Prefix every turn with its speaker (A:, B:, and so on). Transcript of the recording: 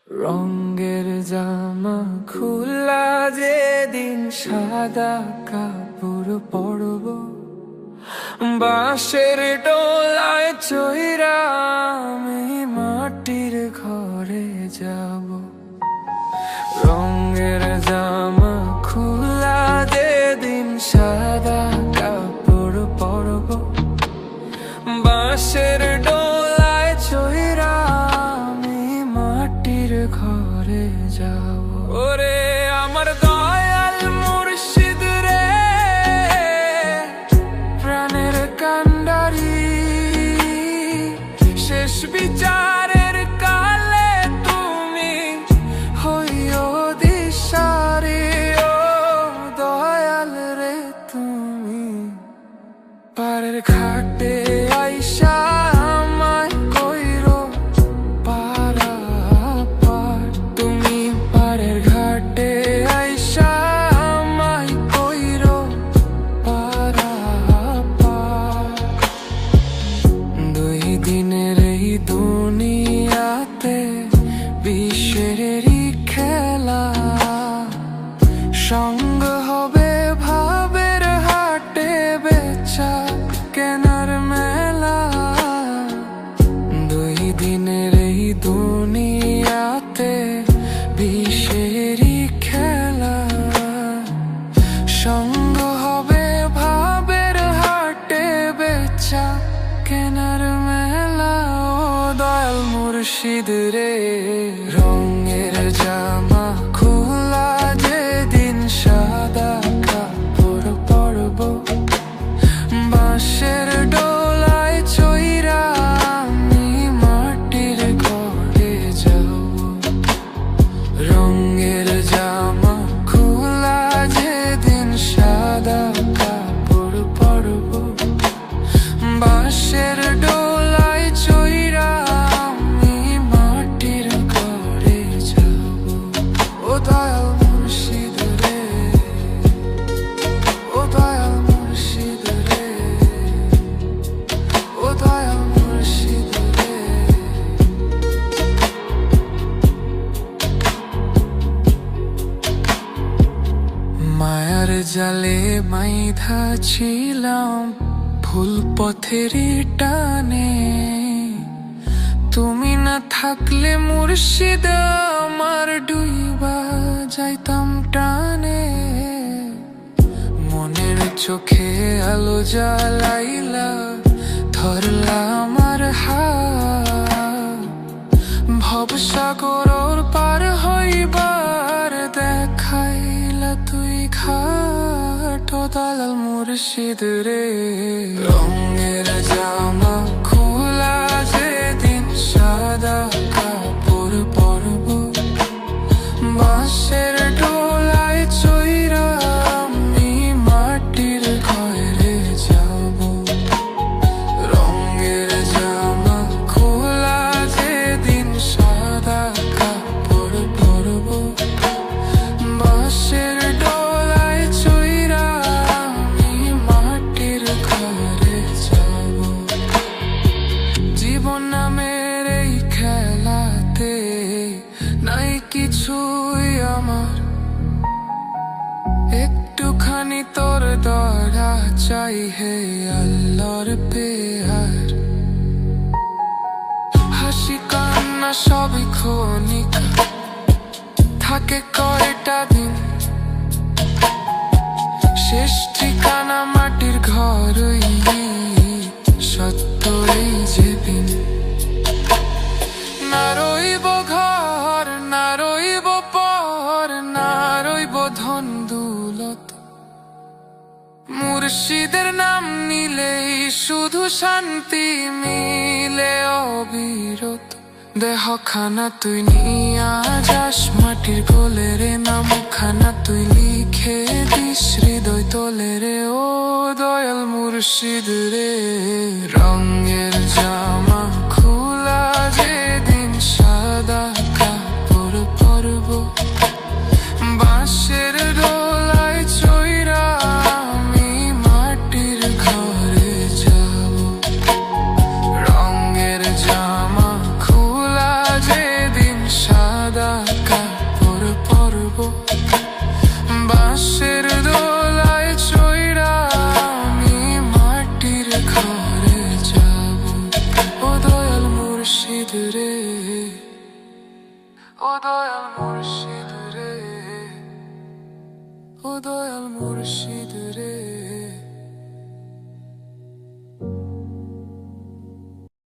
A: রঙের জামা খোলা যেদিন সাদা কাপড় পরব, বাঁশের ডোলায় চইরা আমি মাটির ঘরে যাব। রঙের জামা খোলা যেদিন সাদা কাপড় পরব, বাঁশের ডোলায় চইরা আমি মাটির ঘরে যাব। ওরে আমার দয়াল মুর্শিদ রে, প্রাণের কান্ডারি, শেষ বিচারের কালে তুমি হইও দিশারি। ও দয়াল রে তুমি পারের ঘাটে আইসা আমায় কইরো পারাপার। তুমি পারের ঘাটে আইসা আমায় কইরো পারাপার। দুই দিনের এই দুনিয়াতে বিশ্বেরই খেলা, সঙ্গ হবে ভাবের হাটে বেচা কেনার মেলা। দুই দিনের এই দুনিয়াতে বিশ্বেরই খেলা, সঙ্গ হবে ভাবের হাটে বেচা কেনার মেলা। ও দয়াল মুর্শিদ রে, রঙের জামা খোলা যেদিন সাদা কাপড় পরব, বাঁশের ডোলায় চইরা আমি মাটির ঘরে যাব। রঙের জামা খোলা যেদিন সাদা কাপড় পরব, বাঁশের ডোলায় চইরা আমি মাটির ঘরে যাব। ও দয়াল মুর্শিদ রে, ও দয়াল মুর্শিদ রে, ও দয়াল মুর্শিদ রে। মায়ার জালে মাইধা ছিলাম ভুল পথের টানে, তুমি না থাকলে মুর্শিদ আমার ডুইবা যাইতাম টানে। মনের চোখে আলো জ্বালাইলা, ধরলা আমার হাত, ভবসাগর পার হইবার দেখাইলা তুই ঘাট। ও দালাল মুর্শিদ রে, রঙের জামা খোলা যেদিন সাদা কাপড় পরব, বাঁশের ডোলায় চইরা আমি মাটির ঘরে যাব। রঙের জামা খোলা যেদিন সাদা কাপড় পরব, বাঁশের ডোলায় চইরা আমি মাটির ঘরে যাব। জীবন নামের এই খেলাতে নাই কিছুই আমার, একটুখানি তোর দয়া চাই হে আল্লাহর পেয়ার। হাসি কান্না সবই ক্ষণিক, থাকে কয়টা দিন, শেষ ঠিকানা মাটির ঘরই সত্য এই যেদিন। না রইব ঘর, না রইব পর, না রইব ধন দৌলত, মুর্শিদের নাম নিলেই শুধু শান্তি মিলে অবিরত। দেহখানা তুই নিয়া যাস মাটির কোলে রে, নামখানা তুই লিখে দিস হৃদয় তোলে রে। ও দয়াল মুর্শিদ রে, রঙের জামা খোলা যেদিন সাদা কাপড় পরব, বাঁশের ডোলায় চইরা আমি মাটির ঘরে যাব। রঙের জামা খোলা যেদিন সাদা বাঁশের দোলায় চইরা আমি মাটির ঘরে যাব। ও দয়াল মুর্শিদ রে, ও দয়াল মুর্শিদ রে, ও দয়াল মুর্শিদ রে।